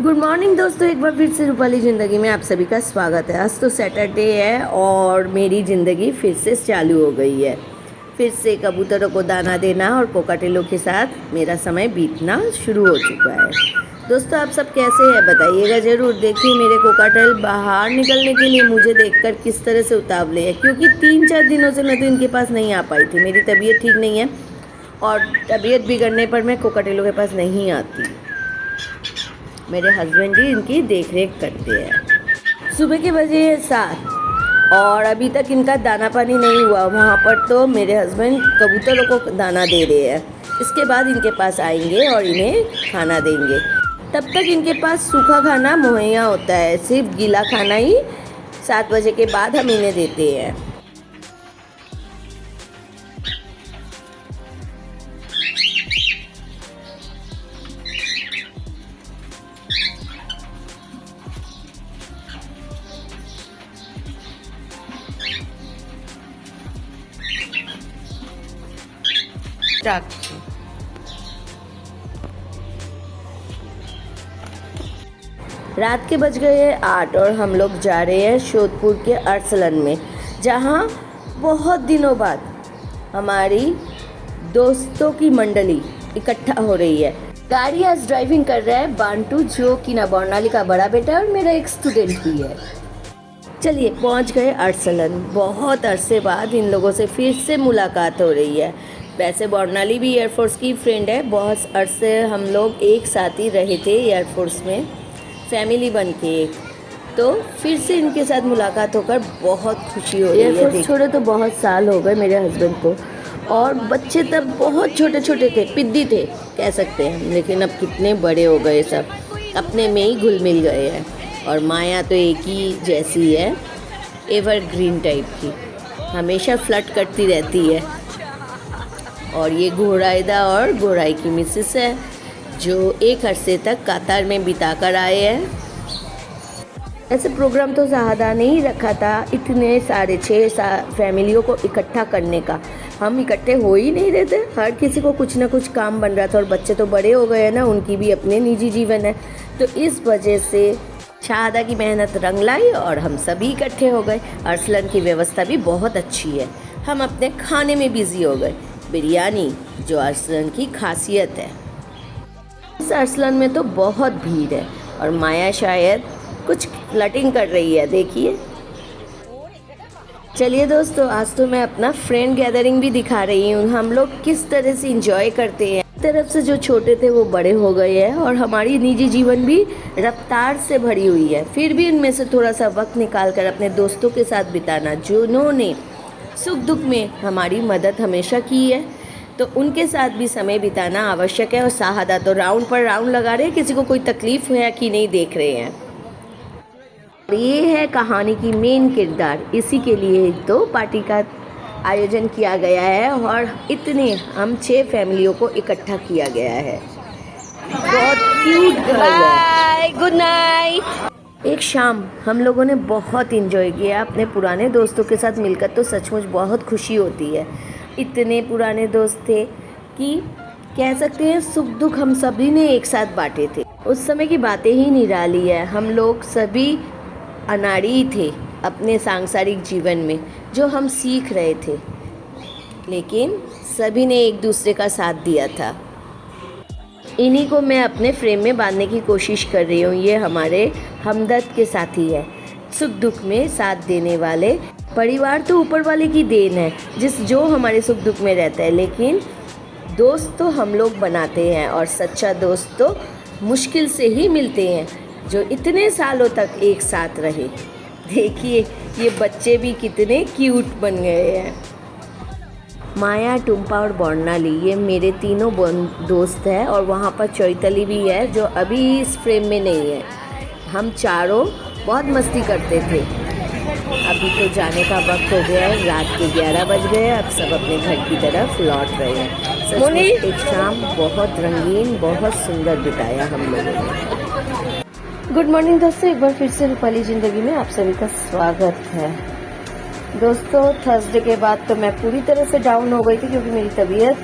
Good morning दोस्तों, एक बार फिर से रूपाली ज़िंदगी में आप सभी का स्वागत है। आज तो सैटरडे है और मेरी ज़िंदगी फिर से चालू हो गई है। फिर से कबूतरों को दाना देना और कोकाटेलों के साथ मेरा समय बीतना शुरू हो चुका है। दोस्तों, आप सब कैसे हैं बताइएगा ज़रूर। देखिए, मेरे कोकाटेल बाहर निकलने के लिए मुझे देखकर किस तरह से उतावले हैं, क्योंकि 3-4 दिनों से मैं तो इनके पास नहीं आ पाई थी। मेरी तबीयत ठीक नहीं है और तबीयत बिगड़ने पर मैं कोकाटेलों के पास नहीं आती। मेरे हस्बैंड जी इनकी देख रेख करते हैं। सुबह के बजे 7 और अभी तक इनका दाना पानी नहीं हुआ। वहाँ पर तो मेरे हस्बैंड कबूतरों को दाना दे रहे हैं। इसके बाद इनके पास आएंगे और इन्हें खाना देंगे। तब तक इनके पास सूखा खाना मुहैया होता है, सिर्फ गीला खाना ही 7 बजे के बाद हम इन्हें देते हैं। रात के बज गए 8 और हम लोग जा रहे हैं जोधपुर के अरसलन में, जहाँ बहुत दिनों बाद हमारी दोस्तों की मंडली इकट्ठा हो रही है। गाड़ी आज ड्राइविंग कर रहा है बांटू, जो कि ना बर्नाली का बड़ा बेटा है और मेरा एक स्टूडेंट भी है। चलिए, पहुंच गए अरसलन। बहुत अरसे बाद इन लोगों से फिर से मुलाकात हो रही है। वैसे बर्नाली भी एयरफोर्स की फ्रेंड है। बहुत अरसे हम लोग एक साथ ही रहे थे एयरफोर्स में, फैमिली बन के एक। तो फिर से इनके साथ मुलाकात होकर बहुत खुशी हो रही है। एयरफोर्स छोड़े तो बहुत साल हो गए मेरे हस्बैंड को, और बच्चे तब बहुत छोटे छोटे थे, पिद्दी थे कह सकते हैं। लेकिन अब कितने बड़े हो गए, सब अपने में ही घुल मिल गए हैं। और माया तो एक ही जैसी है, एवरग्रीन टाइप की, हमेशा फ्लर्ट करती रहती है। और ये घोड़ाईदा और घोड़ाई की मिसेस है, जो एक अरसे तक कतार में बिता कर आए हैं। ऐसे प्रोग्राम तो ज़्यादा नहीं रखा था, इतने साढ़े 6 फैमिलियों को इकट्ठा करने का। हम इकट्ठे हो ही नहीं रहे थे, हर किसी को कुछ ना कुछ काम बन रहा था। और बच्चे तो बड़े हो गए हैं ना, उनकी भी अपने निजी जीवन है। तो इस वजह से शाहादा की मेहनत रंग लाई और हम सभी इकट्ठे हो गए। अरसलन की व्यवस्था भी बहुत अच्छी है। हम अपने खाने में बिजी हो गए, बिरयानी जो अरसलन की खासियत है। इस अरसलन में तो बहुत भीड़ है और माया शायद कुछ फ्लर्टिंग कर रही है, देखिए। चलिए दोस्तों, आज तो मैं अपना फ्रेंड गैदरिंग भी दिखा रही हूँ। हम लोग किस तरह से इंजॉय करते हैं। तरफ से जो छोटे थे वो बड़े हो गए हैं और हमारी निजी जीवन भी रफ्तार से भरी हुई है। फिर भी इनमें से थोड़ा सा वक्त निकाल कर अपने दोस्तों के साथ बिताना, जिन्होंने सुख दुख में हमारी मदद हमेशा की है, तो उनके साथ भी समय बिताना आवश्यक है। और शाहादा तो राउंड पर राउंड लगा रहे हैं, किसी को कोई तकलीफ है कि नहीं देख रहे हैं। ये है कहानी की मेन किरदार। इसी के लिए तो पार्टी का आयोजन किया गया है और इतने हम 6 फैमिलियों को इकट्ठा किया गया है। बहुत क्यूट गर्ल है। Bye, good night. एक शाम हम लोगों ने बहुत इंजॉय किया अपने पुराने दोस्तों के साथ मिलकर। तो सचमुच बहुत खुशी होती है। इतने पुराने दोस्त थे कि कह सकते हैं सुख दुख हम सभी ने एक साथ बांटे थे। उस समय की बातें ही निराली है। हम लोग सभी अनाड़ी थे अपने सांसारिक जीवन में, जो हम सीख रहे थे, लेकिन सभी ने एक दूसरे का साथ दिया था। इन्हीं को मैं अपने फ्रेम में बांधने की कोशिश कर रही हूँ। ये हमारे हमदर्द के साथी है, सुख दुख में साथ देने वाले। परिवार तो ऊपर वाले की देन है, जो हमारे सुख दुख में रहता है। लेकिन दोस्त तो हम लोग बनाते हैं, और सच्चा दोस्त तो मुश्किल से ही मिलते हैं, जो इतने सालों तक एक साथ रहे। देखिए, ये बच्चे भी कितने क्यूट बन गए हैं। माया, टुम्पा और बर्नाली, ये मेरे तीनों दोस्त हैं। और वहाँ पर चैतली भी है, जो अभी इस फ्रेम में नहीं है। हम चारों बहुत मस्ती करते थे। अभी तो जाने का वक्त हो गया है, रात के 11 बज गए। अब सब अपने घर की तरफ लौट रहे हैं। सचमुच एक शाम बहुत रंगीन, बहुत सुंदर बिताया हम लोगों ने। गुड मॉर्निंग दोस्तों, एक बार फिर से रूपाली ज़िंदगी में आप सभी का स्वागत है। दोस्तों, थर्सडे के बाद तो मैं पूरी तरह से डाउन हो गई थी, क्योंकि मेरी तबीयत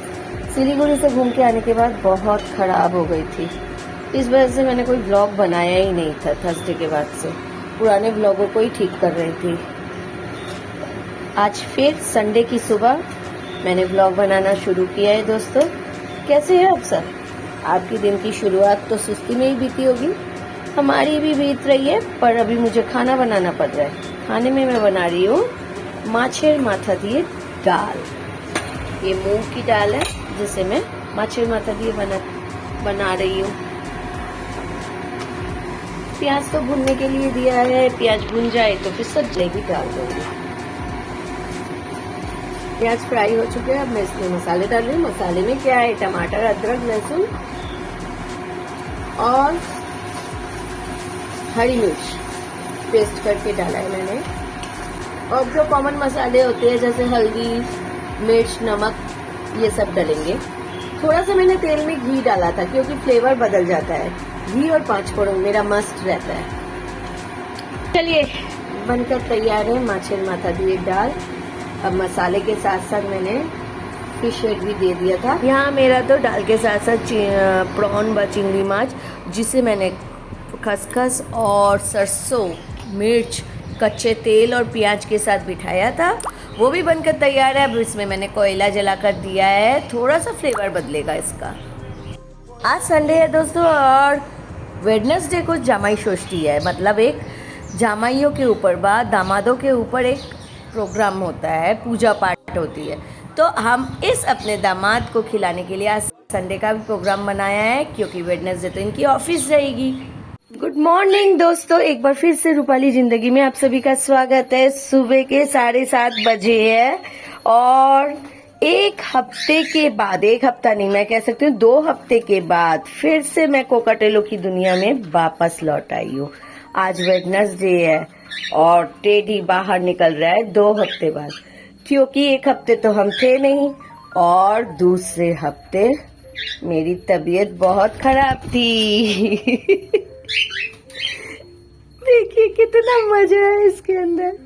सिलीगुड़ी से घूम के आने के बाद बहुत ख़राब हो गई थी। इस वजह से मैंने कोई व्लॉग बनाया ही नहीं था थर्सडे के बाद से, पुराने व्लॉगों को ही ठीक कर रही थी। आज फिर संडे की सुबह मैंने व्लॉग बनाना शुरू किया है। दोस्तों कैसे हैं आप सब? आपकी दिन की शुरुआत तो सुस्ती में ही बीती होगी, हमारी भी बीत रही है, पर अभी मुझे खाना बनाना पड़ रहा है। खाने में मैं बना रही हूँ माछेर माथा दिए दाल। ये मूंग की दाल है जिसे मैं माछेर माथा दिए बना रही हूँ। प्याज तो भुनने के लिए दिया है, प्याज भुन जाए तो फिर सब्जी भी डाल दूंगी। प्याज फ्राई हो चुके हैं, अब मैं इसमें मसाले डाल रही हूँ। मसाले में क्या है, टमाटर, अदरक, लहसुन और हरी मिर्च पेस्ट करके डाला है मैंने। और जो कॉमन मसाले होते हैं जैसे हल्दी, मिर्च, नमक, ये सब डालेंगे। थोड़ा सा मैंने तेल में घी डाला था क्योंकि फ्लेवर बदल जाता है। घी और 5 फोड़न मेरा मस्ट रहता है। चलिए बनकर तैयार है माछेर माथा दिए दाल। अब मसाले के साथ साथ मैंने फिश हेड भी दे दिया था। यहाँ मेरा तो दाल के साथ साथ प्रॉन व चिंगड़ी माछ, जिसे मैंने खसखस और सरसों, मिर्च, कच्चे तेल और प्याज के साथ बिठाया था, वो भी बनकर तैयार है। अब इसमें मैंने कोयला जलाकर दिया है, थोड़ा सा फ्लेवर बदलेगा इसका। आज संडे है दोस्तों और वेडनेसडे को जामाई षष्ठी है, मतलब एक जामाइयों के ऊपर बाद दामादों के ऊपर एक प्रोग्राम होता है, पूजा पाठ होती है। तो हम इस अपने दामाद को खिलाने के लिए आज संडे का भी प्रोग्राम बनाया है, क्योंकि वेडनेसडे तो इनकी ऑफिस रहेगी। गुड मॉर्निंग दोस्तों, एक बार फिर से रूपाली जिंदगी में आप सभी का स्वागत है। सुबह के 7:30 बजे है और एक हफ्ते के बाद, एक हफ्ता नहीं मैं कह सकती हूँ 2 हफ्ते के बाद फिर से मैं कोकाटेलो की दुनिया में वापस लौट आई हूँ। आज वेडनेसडे है और टेडी बाहर निकल रहा है 2 हफ्ते बाद, क्योंकि एक हफ्ते तो हम थे नहीं और दूसरे हफ्ते मेरी तबीयत बहुत खराब थी। देखिए कितना मजा है इसके अंदर,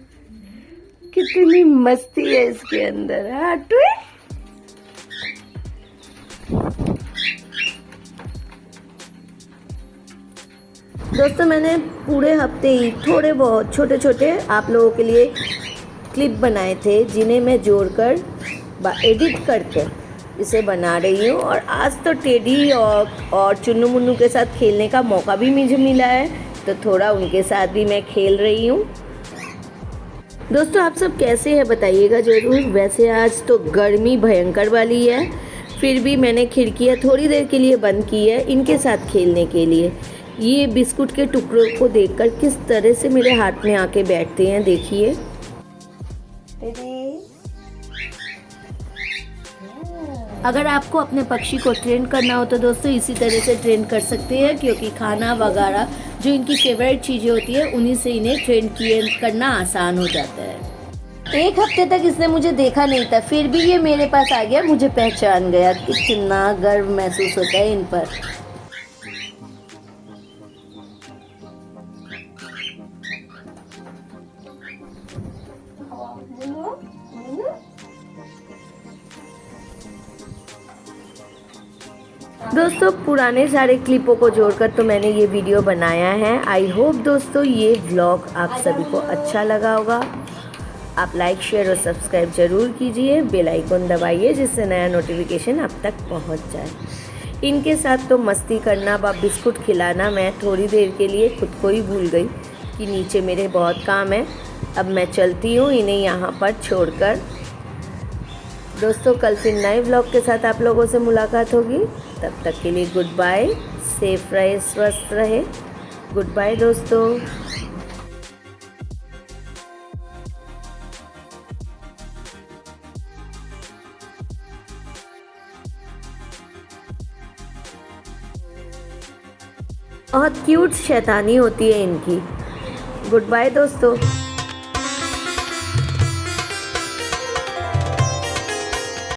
कितनी मस्ती है इसके अंदर। हाँ दोस्तों, मैंने पूरे हफ्ते ही थोड़े बहुत छोटे छोटे आप लोगों के लिए क्लिप बनाए थे, जिन्हें मैं जोड़कर एडिट करके इसे बना रही हूँ। और आज तो टेडी और चुन्नू मुन्नू के साथ खेलने का मौका भी मुझे मिला है, तो थोड़ा उनके साथ भी मैं खेल रही हूँ। दोस्तों आप सब कैसे हैं बताइएगा जरूर। वैसे आज तो गर्मी भयंकर वाली है, फिर भी मैंने खिड़कियाँ थोड़ी देर के लिए बंद की है इनके साथ खेलने के लिए। ये बिस्कुट के टुकड़ों को देखकर किस तरह से मेरे हाथ में आके बैठते हैं, देखिए। अगर आपको अपने पक्षी को ट्रेन करना हो तो दोस्तों इसी तरह से ट्रेन कर सकते हैं, क्योंकि खाना वगैरह जो इनकी फेवरेट चीज़ें होती है उन्हीं से इन्हें ट्रेन करना आसान हो जाता है। एक हफ्ते तक इसने मुझे देखा नहीं था, फिर भी ये मेरे पास आ गया, मुझे पहचान गया। कितना गर्व महसूस होता है इन पर। दोस्तों पुराने सारे क्लिपों को जोड़कर तो मैंने ये वीडियो बनाया है। आई होप दोस्तों ये व्लॉग आप सभी को अच्छा लगा होगा। आप लाइक, शेयर और सब्सक्राइब जरूर कीजिए, बेल आइकन दबाइए जिससे नया नोटिफिकेशन आप तक पहुंच जाए। इनके साथ तो मस्ती करना व बिस्कुट खिलाना, मैं थोड़ी देर के लिए खुद को ही भूल गई कि नीचे मेरे बहुत काम है। अब मैं चलती हूँ इन्हें यहाँ पर छोड़कर। दोस्तों कल फिर नए व्लॉग के साथ आप लोगों से मुलाकात होगी, तब तक के लिए गुड बाय। सेफ रहे, स्वस्थ रहे। गुड बाय दोस्तों। बहुत क्यूट शैतानी होती है इनकी। गुड बाय दोस्तों।